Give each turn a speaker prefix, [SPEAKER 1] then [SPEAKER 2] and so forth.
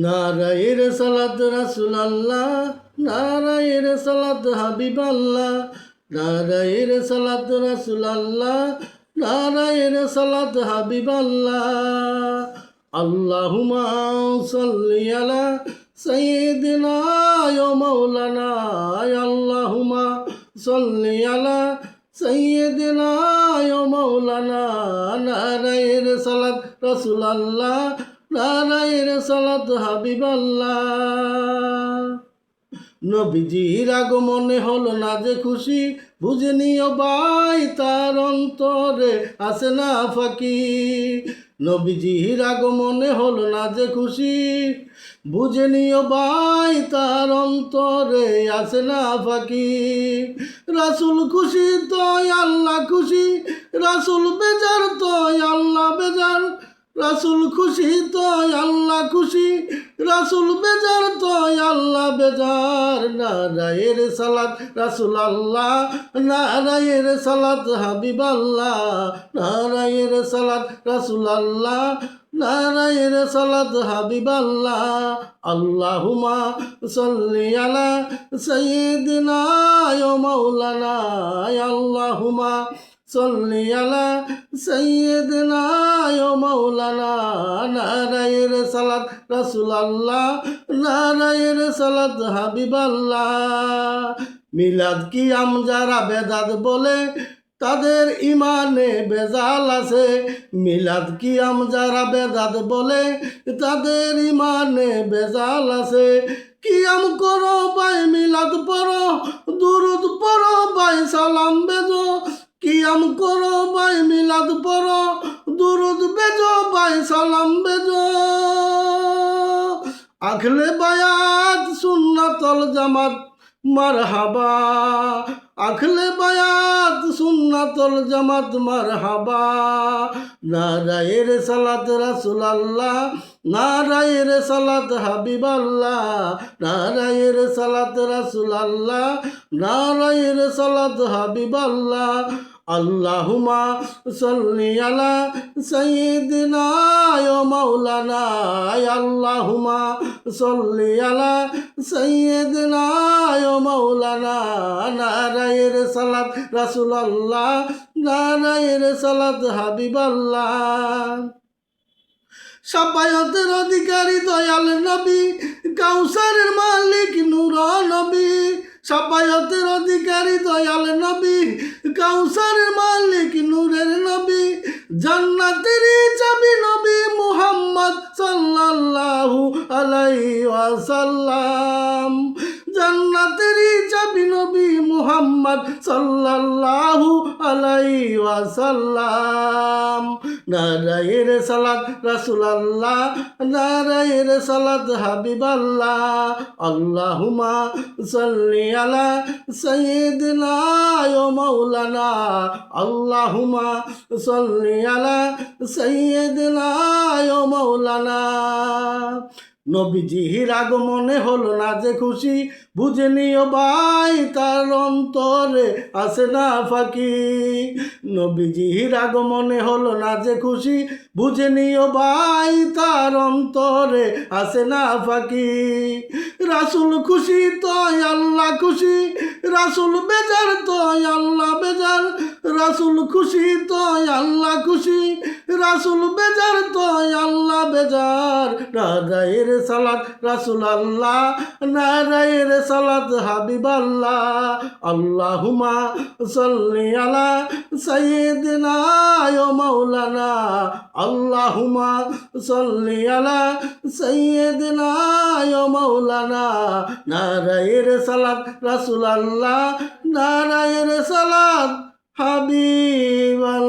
[SPEAKER 1] নারায়ের সালাত রাসূলুল্লাহ, নারায়ের সালাত হাবিবাল্লাহ, নারায়ের সালাত রাসূলুল্লাহ, নারায়ের সালাত হাবিবাল্লাহ। আল্লাহুম্মা সাল্লি আলা সাইয়্যিদিনা ওয়া মাওলানা, আল্লাহুম্মা সাল্লি আলা সাইয়্যিদিনা ওয়া মাওলানা। নারায়ের সালাত রাসূলুল্লাহ, নারায়ের সালাত হাবিবাল্লাহ। নবীজির আগমনে হলো না যে খুশি, বুঝে নিও ভাই তার অন্তরে আছে না ফাঁকি। নবীজির আগমনে হলো না যে খুশি, বুঝে নিও ভাই তার অন্তরে আছে না ফাঁকি। রাসূল খুশি তো আল্লাহ খুশি, রাসূল বেজার তো আল্লাহ বেজার। রাসূল খুশি তো আল্লাহ খুশি, রাসূল বেজার তো আল্লাহ বেজার। নারায়ের সালাত রাসূলুল্লাহ, নারায়ের সালাত হাবিবাল্লাহ, নারায়ের সালাত রাসূলুল্লাহ, নারায়ের সালাত হাবিবাল্লাহ। আল্লাহুম্মা সাল্লি আলা সাইয়্যিদিনা ওয়া মাওলানা, আল্লাহুম্মা সাল্লি আলা সাইয়্যিদিনা ওয়া মাওলানা। নারায়ের সালাত রাসূলুল্লাহ, নারায়ের সালাত হাবিবাল্লাহ। মিলাদ কিয়াম যারা বেদাত বলে তাদের ইমানে বেজাল আছে। মিলাদ কিয়াম যারা বেদাত বলে তাদের ইমানে বেজাল আছে। কিয়াম করো ভাই মিলাদ পড়ো, দুরুদ পড়ো ভাই সালাম বেজো। কিয়াম করো ভাই মিলাদ পড়ো, দুরুদ বেজো ভাই সালাম বেজো। আখলে বায়াত সুন্নাতুল জামাত মারহাবা, আখলে বায়াত সুন্নাতুল জামাত মারহাবা। নারায়ের সালাত রাসূলুল্লাহ, নারায়ের সালাত হাবিবাল্লাহ, নারায়ের সালাত রাসূলুল্লাহ, নারায়ের সালাত হাবিবাল্লাহ। আল্লাহুম্মা সাল্লি আলা সাইয়্যিদিনা ওয়া মাওলানা, আল্লাহুম্মা সাল্লি আলা সাইয়্যিদিনা ওয়া মাওলানা। নারায়ের সালাত রাসূলুল্লাহ, নারায়ের সালাত হাবিবাল্লাহ। শাফায়াতের অধিকারী দয়াল নবী, কাউসারের মালিক নূর নবী। শাফায়াতের অধিকারী দয়াল নবী, কাউসারের মালিক নূরের নবী। জান্নাতেরই চাবি নবী মুহাম্মদ সাল্লাল্লাহু আলাইহি ওয়াসাল্লাম। জান্নাতেরই চাবি নবী মুহাম্মদ সাল্লাল্লাহু আলাইহি ওয়াসাল্লাম। নারায়ের সালাত রাসূলুল্লাহ, নারায়ের সালাত হাবিবাল্লাহ। আল্লাহুম্মা সাল্লি আলা সাইয়্যিদিনা ওয়া মাওলানা, আল্লাহুম্মা সাল্লি আলা সাইয়্যিদিনা ওয়া মাওলানা। নবীজির আগমনে হলো না যে খুশি, বুঝে নিও ভাই তার অন্তরে আছে না ফাঁকি। নবীজির আগমনে হলো না যে খুশি, বুঝে নিও ভাই তার অন্তরে আছে না ফাঁকি। রাসূল খুশি তো আল্লাহ খুশি, রাসূল বেজার তো আল্লাহ বেজার। রাসূল খুশি তো আল্লাহ খুশি, রাসূল বেজার তো আল্লাহ বেজার। নারায়ের সালাত রাসূলুল্লাহ, নারায়ের সালাত হাবিবাল্লাহ। আল্লাহুম্মা সাল্লি আলা সাইয়্যিদিনা ওয়া মাওলানা, আল্লাহুম্মা সাল্লি আলা সাইয়্যিদিনা ওয়া মাওলানা। নারায়ের সালাত রাসূলুল্লাহ, নারায়ের সালাত হাবিবাল্লাহ।